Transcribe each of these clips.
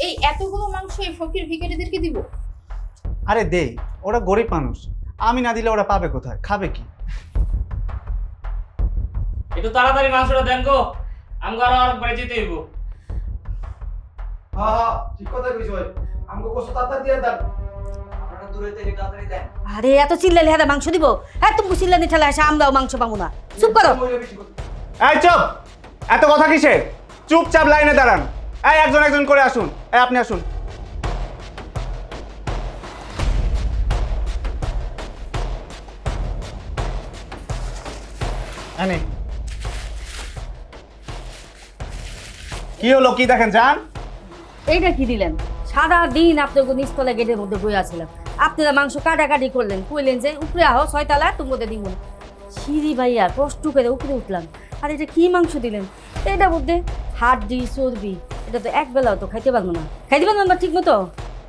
এই এতগুলো মাংস এই ফকির ভিখারিদেরকে দিব? আরে দে, ওরা গরিব মানুষ, আমি না দিলে ওরা পাবে কোথায়, খাবে কি? একটু তাড়াতাড়ি মাংসটা দেন গো, আমগো আর বাড়ি যেতে হইব। হ্যাঁ ঠিক কথা কইছ ভাই, আমাকে কষ্ট তাড়াতাড়ি দিয়ে দেন। আপনারা দূরে থেকে তাড়াতাড়ি দেন। আরে এত চিল্লালে হাতে মাংস দিব? হ্যাঁ তুমি চিল্লানি ঠেলা এসে আমরাও মাংস পাবো না। চুপ করো। এই চুপ, এত কথা কিসের? চুপচাপ লাইনে দাঁড়ান। এই একজন একজন করে আসুন। এই আপনি আসুন। এনে কি হলো, কি দেখেন যান? এইটা কি দিলেন? সারা দিন আপনাকে নিচতলা গেটের মধ্যে বই আছিলাম, আপনারা মাংস কাটাকাটি করলেন, কইলেন যে উপরে আহ ছয়তলা তোমাদের দিব না। সিঁড়ি ভাইয়া কষ্ট করে উপরে উঠলাম, আর এটা কি মাংস দিলেন? এটা মধ্যে হাড্ডি চর্বি, এটা তো এক বেলাও তো খাইতে পারবো না। খাইতে পারবো না ঠিক মতো?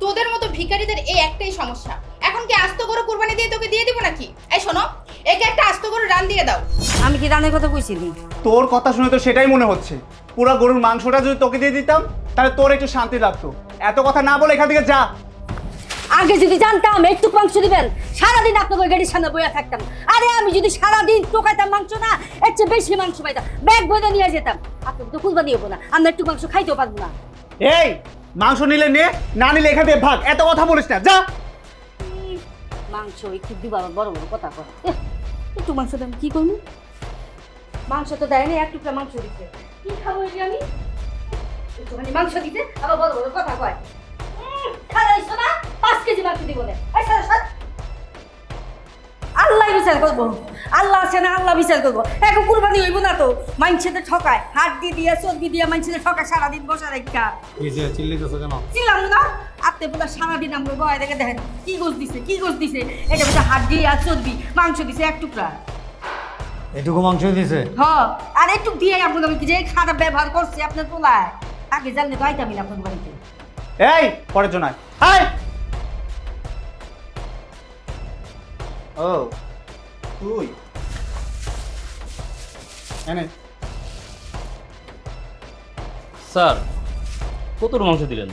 তোদের মতো ভিখারিদের এই একটাই সমস্যা। এখন কি আস্ত গরু কুরবানি দিয়ে তোকে দিয়ে দিব নাকি? এই শোনো, একে একটা আস্ত গরু রান দিয়ে দাও। আমি কি রানের কথা কইছিলি? তোর কথা শুনে তো সেটাই মনে হচ্ছে। পুরো গরুর মাংসটা যদি তোকে দিয়ে দিতাম তাহলে তোর একটু শান্তি লাগতো। এত কথা না বলে এখান থেকে যা। আগে যদি জানতাম একটু মাংস দিবেন, সারাদিন আপনার ওই গাড়ির সামনে বইয়া থাকতাম। আরে আমি যদি সারাদিন টোকাইতাম মাংস না, এর চেয়ে বেশি মাংস পাইতাম, ব্যাগ বইতে নিয়ে যেতাম। আপনাকে তো কুরবানি হবো না, আমরা একটু মাংস খাইতেও পারবো না। এই মাংস নিলে নে, না নিলে এখান থেকে ভাগ। এত কথা বলিস না, যা। মাংস একটু দিবা, বড় বড় কথা কর। একটু মাংস দেন, কি করবো? মাংস তো দেয় না, এক টুকরা মাংস দিচ্ছে, কি খাবো এই যে আমি? একটুখানি মাংস দিতে আবার বড় বড় কথা কয়। খাইছো না? 5 কেজি মাংস দিব না। আল্লাহ বিচার করবো, আল্লাহ আছে না, আল্লাহ বিচার করবো। এখন কুরবানি হইব না তো, মাংসতে ঠকায়, হাড্ডি দিয়ে চর্বি দিয়ে মাংসতে ঠকায়, সারাদিন বসা রেখা। ছিলাম না আপনি বলে সারাদিন আমরা বয় রেখে দেখেন কি গোছ দিছে, কি গোছ দিছে। এটা বলতে হাড্ডি আর চর্বি, মাংস দিছে এক টুকরা। এটুকু মাংস দিছে? হ, আর একটু দিয়ে আপনার আমি যে খারাপ ব্যবহার করছি আপনার তোলায়, আগে জানলে তো আইতামি না আপনার বাড়িতে। এই পরের জন্য আয়। ও তুই এনে স্যার, কত মাংস দিলেন?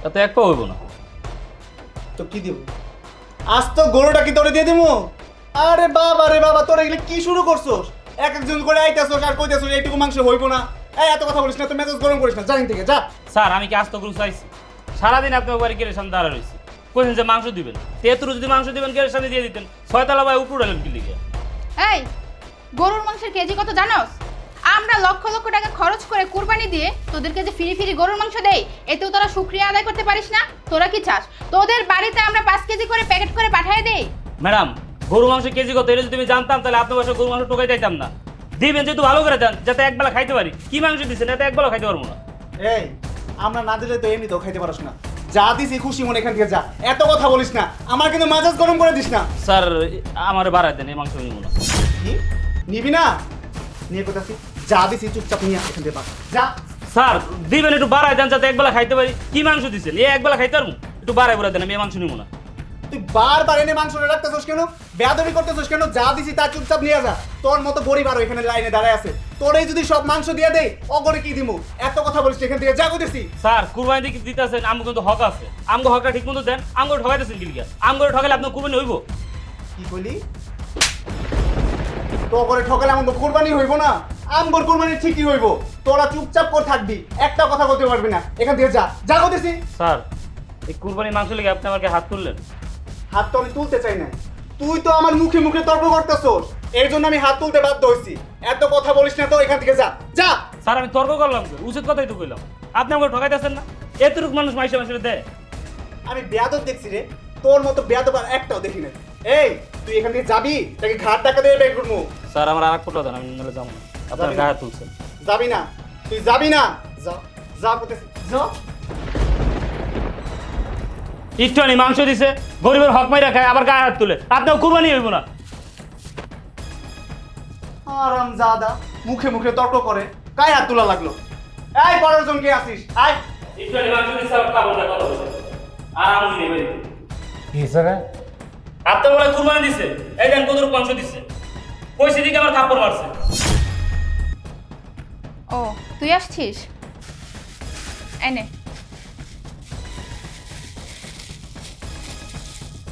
এত এক পাও হইব না। তো কি দিব? আজ তো গরুটা কি তোরে দিয়ে দিমু? আরে বাবা রে বাবা, তোরা এগুলো কি শুরু করছস? এক একজন করে আইতাছস আর কইতাছস এইটুকু মাংস হইব না। এই এত কথা বলিস না, তো মেজাজ গরম করিস না, জানি থেকে যা। স্যার, আমি কি আস্ত গরু চাইছি? সারাদিন আপনার বাড়ি গেলে সামনে দাঁড়া রয়েছি, কইছেন যে মাংস দিবেন। তেতুরু যদি মাংস দিবেন গেলের সামনে দিয়ে দিতেন। ছয়তলা ভাই উপর উঠালেন কি লিখে? এই গরুর মাংসের কেজি কত জানোস? আমরা লক্ষ লক্ষ টাকা খরচ করে কুরবানি দিয়ে তোদেরকে যে ফিরি ফিরি গরুর মাংস দেই, এতেও তোরা শুকরিয়া আদায় করতে পারিস না? তোরা কি চাস তোদের বাড়িতে আমরা 5 কেজি করে প্যাকেট করে পাঠিয়ে দেই? ম্যাডাম, গরু মাংস কেজি কত এটা যদি আমি জানতাম তাহলে আপনার বাসায় গরু মাংস টোকাই যাইতাম না। দিবেন যেহেতু ভালো করে দেন, যাতে একবেলা খাইতে পারি। কি মাংস দিচ্ছেন? এত একবেলা খাইতে পারবো না। এই আমরা না দিলে তো এমনি তো খাইতে পারছ না। যা দিছি খুশি মনে এখান থেকে যা। এত কথা বলিস না, আমার কিন্তু মেজাজ গরম করে দিস না। স্যার, আমার বাড়াই দেন, এই মাংস নিব না। কি নিবি না? নিয়ে কোথাছি? যা দিছি চুপচাপ নিয়ে এখান থেকে যা। স্যার, দিবেন একটু বাড়াই দেন যাতে একবেলা খাইতে পারি। কি মাংস দিচ্ছেন? এই একবেলা খাইতে পারবো? একটু বাড়াই বাড়াই দেন, আমি এই মাংস নিব না। তুই বারবার এনে মাংসটা রাখতেছস কেন? বেয়াদবি করতেছস কেন? যা দিছি তা চুপচাপ নিয়ে যা। তোর মতো গরিব আরো এখানে লাইনে দাঁড়ায় আছে, তোরেই যদি সব মাংস দিয়ে দেই অগরে কি দিমু? এত কথা বলিস এখান থেকে যা কইতেছি। স্যার, কুরবানি দিকে দিতেছেন, আমগো কিন্তু হক আছে। আমগো হকটা ঠিক মতো দেন। আমগো ঠকাইতেছেন কি লিগা? আমগো ঠকাইলে আপনার কুরবানি হইব? কি কইলি? তো করে ঠকালে আমাদের কুরবানি হইব না? আমগর কুরবানি ঠিকই হইব। তোরা চুপচাপ করে থাকবি, একটা কথা বলতে পারবি না। এখান থেকে যা, যা কইতেছি। স্যার, এই কুরবানি মাংস লেগে আপনি আমাকে হাত তুললেন। হাত তো আমি তুলতে চাই না, তুই তো আমার মুখে মুখে তর্ক করতেছস, এর জন্য আমি হাত তুলতে বাধ্য হইছি। এত কথা বলিস না তো, এখান থেকে যা, যা। স্যার, আমি তর্ক করলাম, উচিত কথাই তো কইলাম। আপনি আমাকে ঠকাইতেছেন না? এতটুকু মানুষ মাইসে মাইসে দেয়। আমি বেয়াদব দেখছি রে, তোর মতো বেয়াদব আর একটাও দেখি না। এই তুই এখান থেকে যাবি নাকি ঘাট টাকা দিয়ে বের করবো? স্যার, আমার আর এক ফটো দেন, আমি নাহলে যাবো না। আপনার যাবি না? গায়ে হাত তুলছেন। যাবি না, তুই যাবি না, যা যা করতেছি যা। ইস্টানি মাংস দিছে, গরিবের হক মাইরা খায়, আবার গায়ে হাত তুলে। আপনার কুরবানি হইব না। আরাম জাদা মুখে মুখে তর্ক করে, কায় হাত তোলা লাগলো? এই পরের জন কে আসিস? আয়। ইস্টানি মাংস দিছে, আর কাপড়টা কত হইছে? আর আমি নেই ভাই। কি স্যার? আপনি বলে কুরবানি দিছে, এই দেন কত মাংস দিছে। কইছে দিকে আমার কাপড় মারছে। ও তুই আসছিস? এনে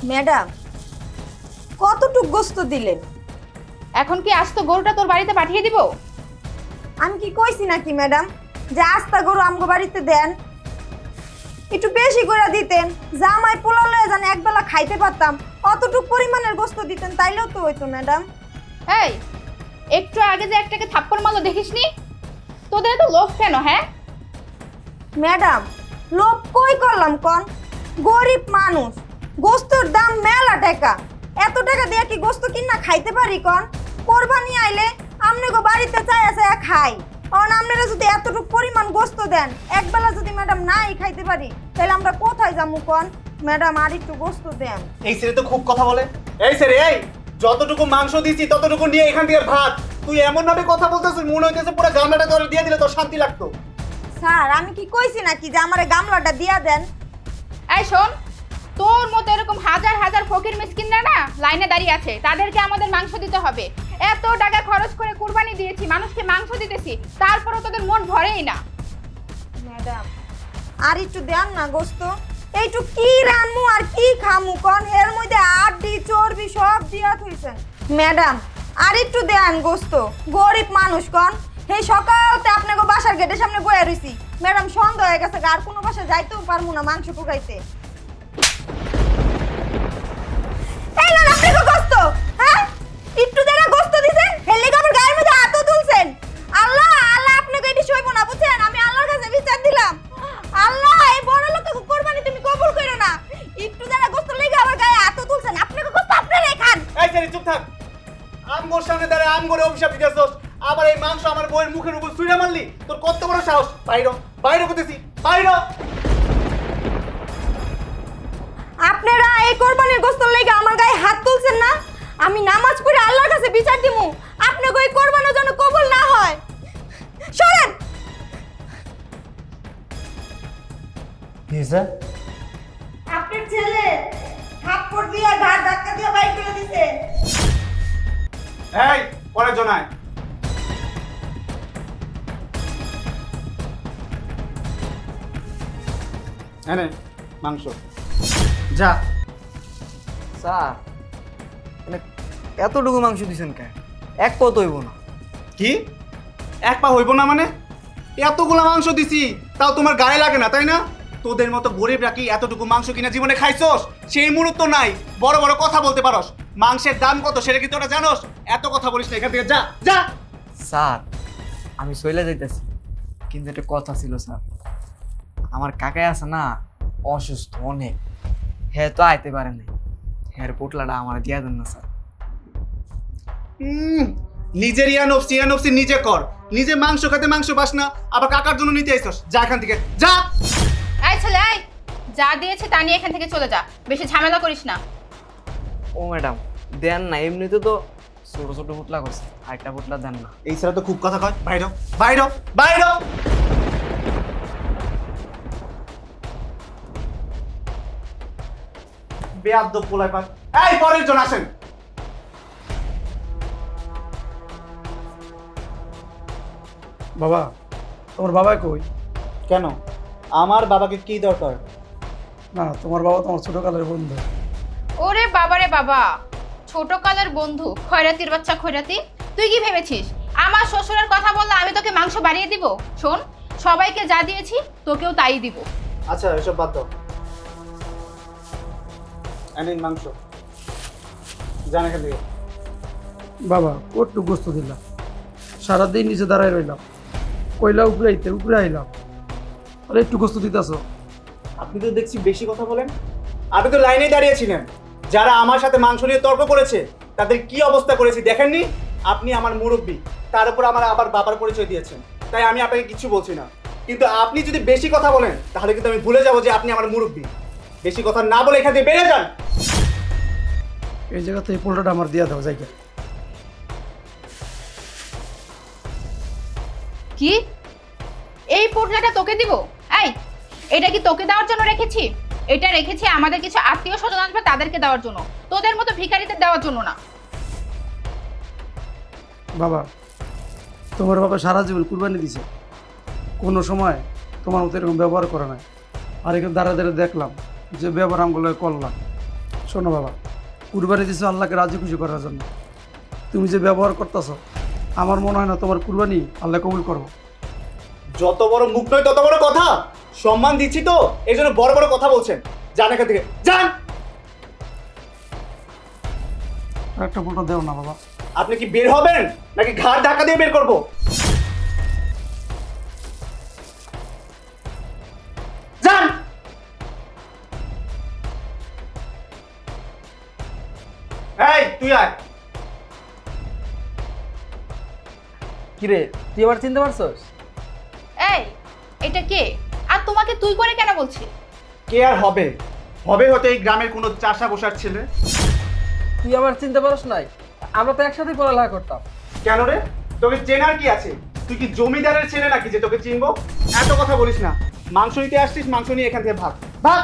ম্যাডাম কতটুক গোস্ত দিলেন? এখন কি আস্ত গরুটা তোর বাড়িতে পাঠিয়ে দিব? আমি কি কইছি নাকি ম্যাডাম যে আস্তা গরু আমগো বাড়িতে দেন? একটু বেশি করে দিতেন, জামাই পোলাও লয়ে জানে একবেলা খাইতে পারতাম, অতটুক পরিমাণের গোস্ত দিতেন তাইলেও তো হইতো ম্যাডাম। এই একটু আগে যে একটাকে থাপ্পড় মারলো দেখিসনি? তোদের এত লোভ কেন? হ্যাঁ ম্যাডাম লোভ কই করলাম কন? গরিব মানুষ, গোস্তর দাম মেলা টাকা, এত টাকা দিয়ে কি গোস্ত কিনা খাইতে পারি কন? কোরবানি আইলে আমনেগো বাড়িতে চায়া চায়া খাই, অন আপনারা যদি এতটুকু পরিমাণ গোস্ত দেন, একবেলা যদি ম্যাডাম নাই খাইতে পারি তাহলে আমরা কোথায় যাবো কন? ম্যাডাম আর একটু গোস্ত দেন। এই ছেলে তো খুব কথা বলে। এই ছেলে, এই যতটুকু মাংস দিছি ততটুকু নিয়ে এখান থেকে ভাত। তুই এমন ভাবে কথা বলতেছিস মনে হইতেছে পুরো গামলাটা তোরে দিয়ে দিলে তোর শান্তি লাগতো। স্যার আমি কি কইছি নাকি যে আমারে গামলাটা দিয়া দেন? এই শোন, তোর মতো এরকম হাজার হাজার ফকির মিসকিনরা না লাইনে দাঁড়িয়ে আছে, তাদেরকে আমাদের মাংস দিতে হবে। এত টাকা খরচ করে কুরবানি দিয়েছি, মানুষকে মাংস দিতেছি, তারপরও তোদের মন ভরেই না। ম্যাডাম আর একটু দেন না গোস্ত, এইটু কি রানমু আর কি খামু কন? এর মধ্যে আড্ডি চর্বি সব দিয়া থইছেন। ম্যাডাম আর একটু দেন গোস্ত, গরিব মানুষ কন। এই সকালতে আপনাকে বাসার গেটের সামনে বয়ে রইছি ম্যাডাম, সন্ধ্যা হয়ে গেছে, আর কোনো বাসা যাইতেও পারবো না মাংস টুকাইতে। এই না আপনাকে গোস্ত, হ্যাঁ একটু দেনা গোস্ত দিছেন, হেলে আমার গায়ের মধ্যে হাতও তুলছেন। আল্লাহ আল্লাহ আপনাকে এটি সইব না বুঝছেন, আমি আল্লাহর কাছে বিচার দিলাম। আল্লাহ এই বড় লোককে কোরবানি তুমি কবুল করো না, একটু দেনা গোস্ত লেগে আমার গায়ে হাতও তুলছেন, আপনাকে গোস্ত আপনারাই খান। এই ছেলে চুপ থাক। আমগোর সামনে দাঁড়ায় আমগোরে অভিশাপ দিতেছস, আবার এই মাংস আমার বউয়ের মুখের উপর ছুঁড়ে মারলি। তোর কত বড় সাহস! বাইরো বাইরো করতেছি, বাইরো। আপনারা এই কোরবানির গোস্ত লেগে আমার গায়ে হাত তুলছেন না, আমি নামাজ পড়ে আল্লাহর কাছে বিচার দিমু আপনাকে ওই কোরবানির জন্য কবুল না হয়। সরেন। কি হয়েছে? আপনার ছেলে থাপ্পড় দিয়া ঘাড় ধাক্কা দিয়া বাইর করে দিছে। এই পরের জনায় এনে মাংস যা। স্যার মানে এতটুকু মাংস দিছেন কে? এক পত হইব না। কি এক পা হইব না মানে? এতগুলা মাংস দিছি তাও তোমার গায়ে লাগে না তাই না? তোদের মতো গরিবরা কি এতটুকু মাংস কিনা জীবনে খাইছস? সেই মুহূর্ত নাই, বড় বড় কথা বলতে পারস। মাংসের দাম কত সেটা কি তোরা জানোস? এত কথা বলিস না, এখান থেকে যা যা। স্যার আমি চলে যাইতেছি, কিন্তু একটা কথা ছিল স্যার, আমার কাকাই আছে না অসুস্থ অনেক, হ্যাঁ তো আইতে পারে নাই, হ্যাঁ পোটলাটা আমার দিয়া দেন না স্যার। নিজের ইয়ানফসি নিজে কর, নিজে মাংস খেতে মাংস পাস না, আবার কাকার জন্য নিতে আইছস। যা এখান থেকে যা। এই ছেলে এই, যা দিয়েছে তা নিয়ে এখান থেকে চলে যা, বেশি ঝামেলা করিস না। ও ম্যাডাম দেন না, এমনিতে তো ছোট ছোট পুটলা করছে, আরেকটা পুটলা দেন না। এই ছাড়া তো খুব কথা কয়। বাইরো বাইরো বাইরো। বেয়াদব পোলায় পায়। এই পরের জন আসেন। বাবা তোমার বাবা কই? কেন আমার বাবাকে কি দরকার? না তোমার বাবা তোমার ছোটকালের বন্ধু। ওরে বাবা রে বাবা, ছোট কালের বন্ধু, খয়রাতির বাচ্চা খয়রাতি। তুই কি ভেবেছিস আমার শ্বশুরের কথা বললে আমি তোকে মাংস বাড়িয়ে দিব? শোন, সবাইকে যা দিয়েছি তোকেও তাই দিব। আচ্ছা এসব বাদ দাও, আনিন মাংস, জান এখান থেকে। বাবা কটটু গোস্ত দিলাম, সারাদিন নিচে দাঁড়ায় রইলাম, কইলা উপরে আইতে উপরে আইলাম, আর একটু গোস্ত দিতেছ। আপনি তো দেখছি বেশি কথা বলেন। আপনি তো লাইনে দাঁড়িয়েছিলেন, যারা আমার সাথে মাংস নিয়ে তর্ক করেছে তাদের কি অবস্থা করেছি দেখেননি? আপনি আমার মুরব্বী, তার উপর আমার আবার বাবার পরিচয় দিয়েছেন, তাই আমি আপনাকে কিছু বলছি না। কিন্তু আপনি যদি বেশি কথা বলেন তাহলে কিন্তু আমি ভুলে যাবো যে আপনি আমার মুরব্বী। বেশি কথা না বলে এখান থেকে বেরিয়ে যান। এই জায়গাতে এই পোলটাটা আমার দিয়া দাও জায়গা। কি এই পোটলাটা তোকে দিব? এই এটা কি তোকে দেওয়ার জন্য রেখেছি? এটা রেখেছি আমাদের কিছু আত্মীয় স্বজন আসবে তাদেরকে দেওয়ার জন্য, তোদের মতো ভিখারিদের দেওয়ার জন্য না। বাবা তোমার বাবা সারা জীবন কুরবানি দিছে, কোনো সময় তোমার মতো এরকম ব্যবহার করে নাই। আর এখানে দাঁড়া দাঁড়িয়ে দেখলাম যে ব্যবহার আমগুলো করলাম, শোনো বাবা, কুরবানি দিছো আল্লাহকে রাজি খুশি করার জন্য। তুমি যে ব্যবহার করতেছো, আমার মনে হয় না তোমার কুরবানি আল্লাহ কবুল করবো। যত বড় মুখ নয় তত বড় কথা। সম্মান দিচ্ছি তো, এই জন্য বড় বড় কথা বলছেন। যান এখান থেকে, যান। আর একটা ফোটো দেও না বাবা। আপনি কি বের হবেন নাকি ঘাড় ধাক্কা দিয়ে বের করবো? যান। এই তুই আয়। কিরে, তুই আবার চিনতে পারছস? এই এটা কে? আর তোমাকে তুই করে কেন বলছি? কে আর হবে? হবে হতে এই গ্রামের কোনো চাষা বসার ছেলে। তুই আবার চিনতে পারস নাই? আমরা তো একসাথে পড়ালেখা করতাম। কেন রে, তোকে চেনার কি আছে? তুই কি জমিদারের ছেলে নাকি যে তোকে চিনবো? এত কথা বলিস না। মাংস নিতে আসছিস, মাংস নিয়ে এখান থেকে ভাগ ভাগ।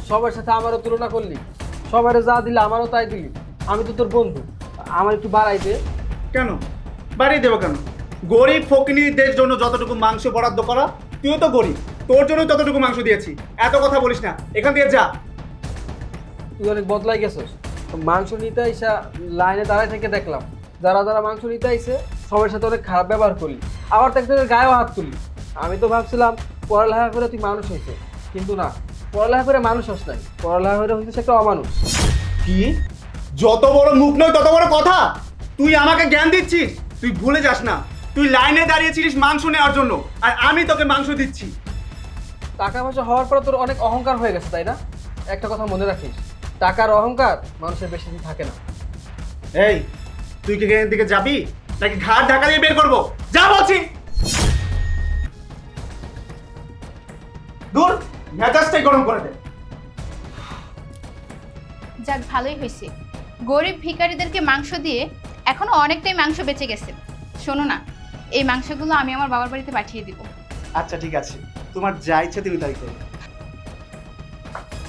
সবার সাথে আমারও তুলনা করলি, সবারে যা দিলে আমারও তাই দিলি। আমি তো তোর বন্ধু, আমার একটু বাড়াই দে। কেন বাড়িয়ে দেবো কেন? গরিব ফকিনীদের জন্য যতটুকু মাংস বরাদ্দ করা, তুইও তো গরিব, তোর জন্য ততটুকু মাংস দিয়েছি। এত কথা বলিস না, এখান থেকে যা। তুই অনেক বদলাই গেছস। মাংস নিতে আইসা লাইনে দাঁড়ায় থেকে দেখলাম যারা যারা মাংস নিতে আইসে সবার সাথে অনেক খারাপ ব্যবহার করলি, আবার তো একজনের গায়েও হাত তুললি। আমি তো ভাবছিলাম পড়ালেখা করে তুই মানুষ হয়েছে, কিন্তু না, পড়ালেখা করে মানুষ হস নাই, পড়ালেখা করে হইতেছে একটা অমানুষ। কি? যত বড় মুখ নয় তত বড় কথা। তুই আমাকে জ্ঞান দিচ্ছিস? তুই ভুলে যাস না, তুই লাইনে দাঁড়িয়েছিলিস মাংস নেওয়ার জন্য, আর আমি তোকে মাংস দিচ্ছি। টাকা পয়সা হওয়ার পরে তোর অনেক অহংকার হয়ে গেছে, তাই না? একটা কথা মনে রাখিস, টাকার অহংকার মানুষের বেশি দিন থাকে না। এই তুই কি এখান থেকে যাবি নাকি ঘাট ঢাকা দিয়ে বের করবো? যা বলছি। দূর, মেজাজটাই গরম করে দে। যাক ভালোই হয়েছে, গরিব ভিখারিদেরকে মাংস দিয়ে এখনো অনেকটাই মাংস বেঁচে গেছে। শোনো না, এই মাংসগুলো আমি আমার বাবার বাড়িতে পাঠিয়ে দিব। আচ্ছা ঠিক আছে, তোমার যা ইচ্ছা তুমি তাই করো।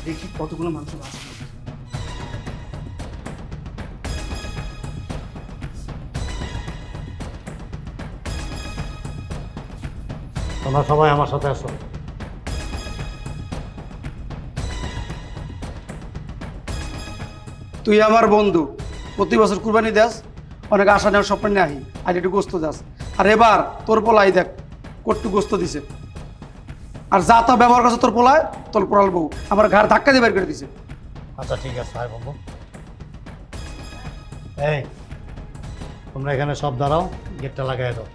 দেখি কতগুলো মাংস বাঁচে। তোমরা সবাই আমার সাথে আসো। তুই আমার বন্ধু, প্রতি বছর কুরবানি দেস, অনেক আশা নেওয়ার স্বপ্ন নিয়ে আহি, আর একটু গোস্ত দাস। আর এবার তোর পোলাই দেখ কট্টু গোস্ত দিছে, আর যা তা ব্যবহার করছে তোর পোলায়, তোর পোড়াল বউ আমার ঘাড় ধাক্কা দিয়ে বের করে দিছে। আচ্ছা ঠিক আছে, আয় বন্ধু। এই তোমরা এখানে সব দাঁড়াও, গেটটা লাগাই দাও।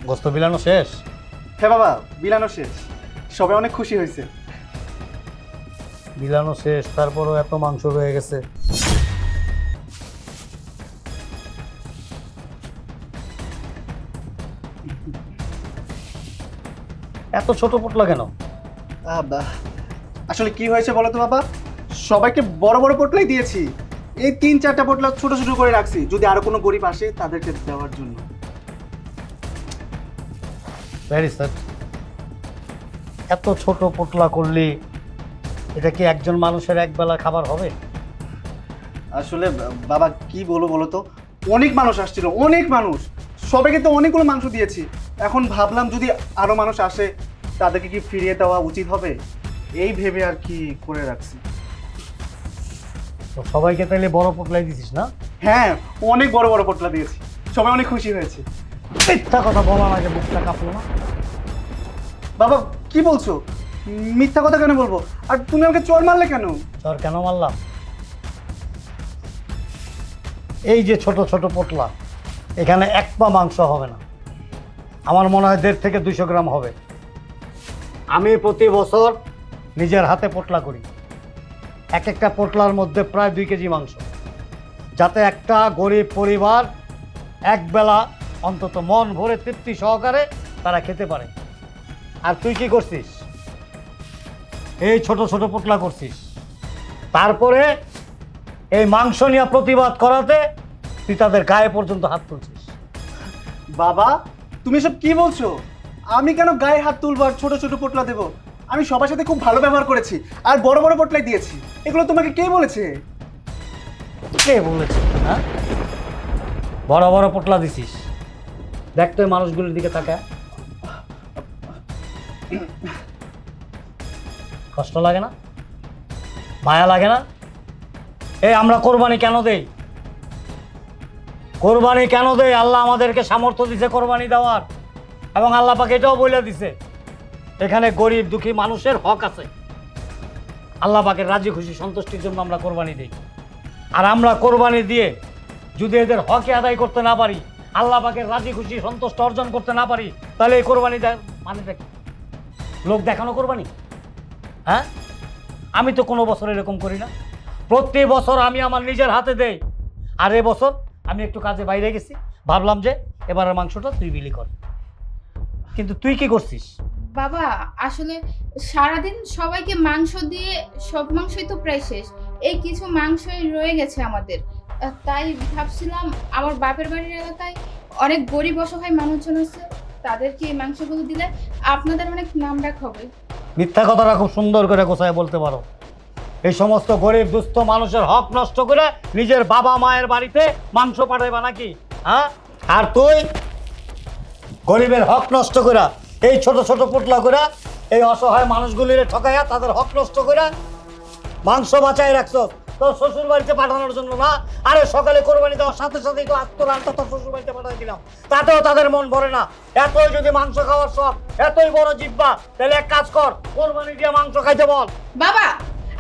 গোস্ত বিলানো শেষ? হ্যাঁ বাবা, বিলানো শেষ, সবাই অনেক খুশি হয়েছে। বিলানো শেষ, তারপরও এত মাংস রয়ে গেছে। এত ছোট পোটলা কেন? আসলে কি হয়েছে বলো তো বাবা, সবাইকে বড় বড় পোটলাই দিয়েছি, এই 3-4টা পোটলা ছোট ছোট করে রাখছি, যদি আরো কোনো গরিব আসে তাদেরকে দেওয়ার জন্য। ভেরি স্যার, এত ছোট পোটলা করলি, এটা কি একজন মানুষের একবেলা খাবার হবে? আসলে বাবা কি বলবো বলো তো, অনেক মানুষ আসছিল, অনেক মানুষ, সবাইকে তো অনেকগুলো মাংস দিয়েছি। এখন ভাবলাম যদি আরো মানুষ আসে তাদেরকে কি ফিরিয়ে দেওয়া উচিত হবে, এই ভেবে আর কি করে রাখছি। তো সবাইকে তাইলে বড় পোটলাই দিছিস না? হ্যাঁ, অনেক বড় বড় পোটলা দিয়েছি, সবাই অনেক খুশি হয়েছে। মিথ্যা কথা বলা না, যে মুখটা কাঁপলো না। বাবা কি বলছো? মিথ্যা কথা কেন বলবো? আর তুমি আমাকে চোর মারলে কেন? চর কেন মারলাম? এই যে ছোট ছোট পোটলা, এখানে এক পা মাংস হবে না, আমার মনে হয় 1.5 থেকে 200 গ্রাম হবে। আমি প্রতি বছর নিজের হাতে পোটলা করি, এক একটা পোটলার মধ্যে প্রায় 2 কেজি মাংস, যাতে একটা গরিব পরিবার একবেলা অন্তত মন ভরে তৃপ্তি সহকারে তারা খেতে পারে। আর তুই কি করছিস? এই ছোট ছোট পোটলা করছিস, তারপরে এই মাংস নিয়ে প্রতিবাদ করাতে তুই তাদের গায়ে পর্যন্ত হাত তুলছিস। বাবা তুমি সব কি বলছো? আমি কেন গায়ে হাত তুলবো আর ছোট ছোট পোটলা দেবো? আমি সবার সাথে খুব ভালো ব্যবহার করেছি আর বড় বড় পোটলাই দিয়েছি, এগুলো তোমাকে কে বলেছে? কে বলেছে? হ্যাঁ, বড় বড় পোটলা দিছিস। দেখ তো এই মানুষগুলোর দিকে তাকায়, কষ্ট লাগে না? মায়া লাগে না? এই আমরা কোরবানি কেন দেই? কোরবানি কেন দেই? আল্লাহ আমাদেরকে সামর্থ্য দিছে কোরবানি দেওয়ার, এবং আল্লাহ পাক এটাও বলে দিছে এখানে গরিব দুঃখী মানুষের হক আছে। আল্লাহ পাকের রাজি খুশি সন্তুষ্টির জন্য আমরা কোরবানি দিই। আর আমরা কোরবানি দিয়ে যদি এদের হকে আদায় করতে না পারি, আল্লাহ পাকের রাজি খুশি সন্তুষ্ট অর্জন করতে না পারি, তাহলে এই কোরবানি মানেটা কি? লোক দেখানো কোরবানি? হ্যাঁ, আমি তো কোনো বছর এরকম করি না। প্রতি বছর আমি আমার নিজের হাতে দেই। আর এবছর আমি একটু কাজে বাইরে গেছি, ভাবলাম যে এবারের মাংসটা তুই বিলি কর। কিন্তু তুই কি করছিস? বাবা আসলে সারাদিন সবাইকে মাংস দিয়ে সব মাংসই তো প্রায় শেষ, এই কিছু মাংসই রয়ে গেছে আমাদের। তাই ভাবছিলাম আমার বাপের বাড়ির এলাকায় অনেক গরিব অসহায় মানুষজন আছে, তাদেরকে এই মাংসগুলো দিলে আপনাদের অনেক নামডাক হবে। মিথ্যা কথাটা খুব সুন্দর করে গোছায় বলতে পারো। এই সমস্ত গরিব দুস্থ মানুষের হক নষ্ট করে নিজের বাবা মায়ের বাড়িতে মাংস পাঠাইবা নাকি? হ্যাঁ, আর তুই গরিবের হক নষ্ট করে এই ছোট ছোট পুটলা করে এই অসহায় মানুষগুলির ঠকাইয়া তাদের হক নষ্ট করে মাংস বাঁচাই রাখছ তোর শ্বশুর বাড়িতে পাঠানোর জন্য না। আরে সকালে কোরবানি দেওয়ার সাথে সাথেই তো আত্মরানটা তোর শ্বশুর বাড়িতে পাঠাই দিলাম, তাতেও তাদের মন ভরে না। এতই যদি মাংস খাওয়ার শখ, এতই বড় জিব্বা, তাহলে এক কাজ কর, কোরবানি দিয়ে মাংস খাইতে বল। বাবা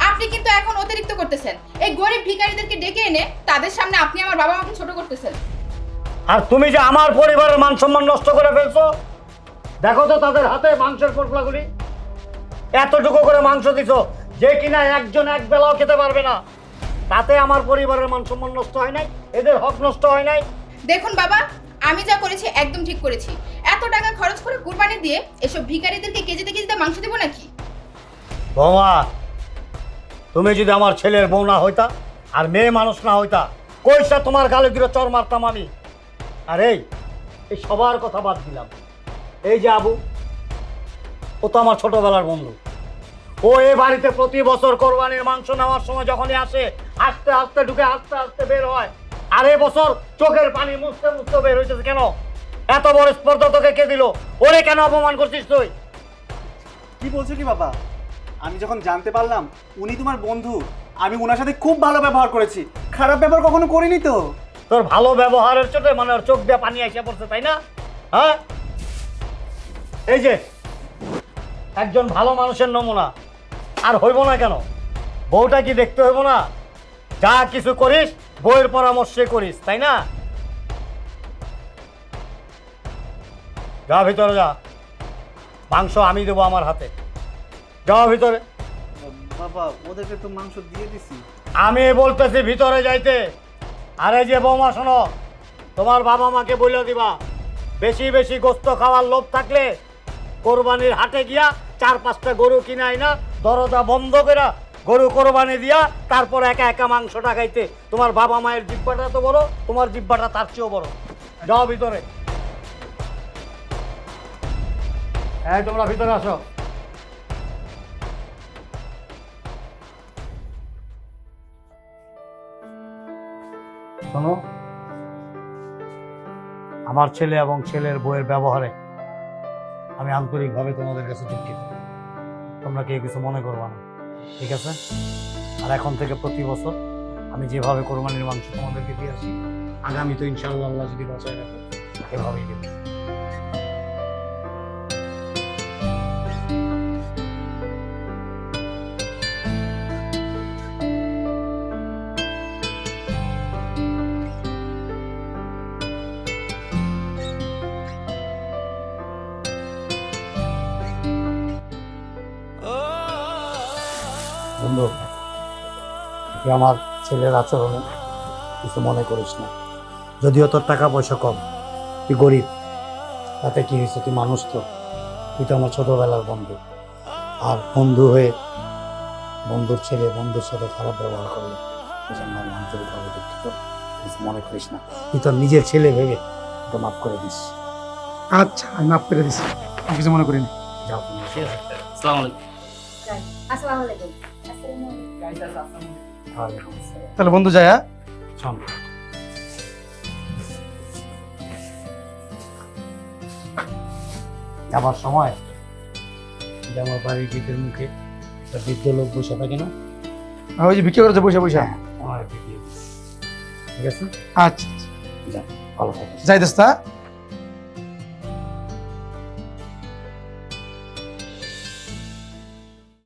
আপনি কিন্তু এখন অতিরিক্ত করতেছেন, এই গরিব ভিখারিদেরকে ডেকে এনে তাদের সামনে আপনি আমার বাবা মাকে ছোট করতেছেন। আর তুমি যে আমার পরিবারের মান সম্মান নষ্ট করে ফেলছো, দেখো তো তাদের হাতে মাংসের পোটলাগুলি, এতটুকু করে মাংস দিছো যে কিনা একজন এক বেলাও খেতে পারবে না। তাতে আমার পরিবারের মান সম্মান নষ্ট হয় নাই, এদের হক নষ্ট হয় নাই। দেখুন বাবা, আমি যা করেছি একদম ঠিক করেছি। এত টাকা খরচ করে কুরবানি দিয়ে এসব ভিখারিদেরকে কেজিতে কেজিতে মাংস দেব নাকি? বৌমা, তুমি যদি আমার ছেলের বউ না হইতা আর মেয়ে মানুষ না হইতা, কইসা তোমার গালে দিলে চর মারতাম আমি। আর এই সবার কথা বাদ দিলাম, এই যে আবু, ও তো আমার ছোটবেলার বন্ধু। ও এ বাড়িতে প্রতি বছর কোরবানির মাংস নেওয়ার সময় যখনই আসে, আস্তে আস্তে ঢুকে আস্তে আস্তে বের হয়। আর এ বছর চোখের পানি মুছতে মুছতে বের হইতেছে কেন? এত বড় স্পর্ধা তোকে কে দিল? ওরে কেন অপমান করছিস তুই? কি বলছো কি বাবা? আমি যখন জানতে পারলাম উনি তোমার বন্ধু, আমি ওনার সাথে খুব ভালো ব্যবহার করেছি, খারাপ ব্যবহার কখনো করিনি তো। তোর ভালো ব্যবহারের চোটে মানে ওর চোখ দিয়ে পানি এসে পড়ছে, তাই না? হ্যাঁ, এই যে একজন ভালো মানুষের নমুনা, আর হইব না কেন? বউটা কি দেখতে হইব না? যা কিছু করিস বউয়ের পরামর্শে করিস, তাই না? যা ভিতরে যা, মাংস আমি দেবো আমার হাতে। যাও ভিতরে। বাবা ওদেরকে তো মাংস দিয়ে দিছি। আমি বলতেছি ভিতরে যাইতে। আরে যে বৌমা শোনো, তোমার বাবা মাকে বলে দিবা বেশি বেশি গোস্ত খাওয়ার লোভ থাকলে কোরবানির হাটে গিয়া 4-5টা গরু কিনাই না, দরজা বন্ধ করে গরু কোরবানি দিয়া তারপর একা একা মাংসটা খাইতে। তোমার বাবা মায়ের জিব্বাটা তো বড়, তোমার জিব্বাটা তার চেয়েও বড়। যাও ভিতরে। হ্যাঁ, তোমরা ভিতরে আসো। শোনো, আমার ছেলে এবং ছেলের বউয়ের ব্যবহারে আমি আন্তরিকভাবে তোমাদের কাছে দুঃখিত। তোমরা কেউ কিছু মনে করবা না, ঠিক আছে? আর এখন থেকে প্রতি বছর আমি যেভাবে কোরবানির মাংস তোমাদেরকে দিয়ে আসি, আগামী তো ইনশাআল্লাহ আল্লাহ যদি বাঁচায় রাখে এভাবেই দেবো। বন্ধু, তুই আমার ছেলের আচরণে কিছু মনে করিস না। যদিও তোর টাকা পয়সা কম, তুই গরিব, তাতে কি হয়েছে? তুই মানুষ তো, তুই তো আমার ছোটবেলার বন্ধু। আর বন্ধু হয়ে বন্ধুর ছেলে বন্ধুর সাথে খারাপ ব্যবহার করলে সেজন্য আমি আন্তরিকভাবে দুঃখিত। কিছু মনে করিস না, তুই তোর নিজের ছেলে ভেবে তো মাফ করে দিস। আচ্ছা, আমি মাফ করে দিছি, আমি কিছু মনে করিনি। যাও তুমি। আসসালামু আলাইকুম। আসসালামু আলাইকুম। ওয়ালাইকুম আসসালাম। তাহলে বন্ধু যায়, হ্যাঁ? শোন, যাবার সময় যে আমার বাড়ির গেটের মুখে একটা বৃদ্ধ লোক বসে থাকে না, ওই যে ভিক্ষা করছে বসে বসে। আমার একটা দিয়ে দিস। ঠিক আছে, আচ্ছা যা ভালো থাকিস। যাইতেছ তা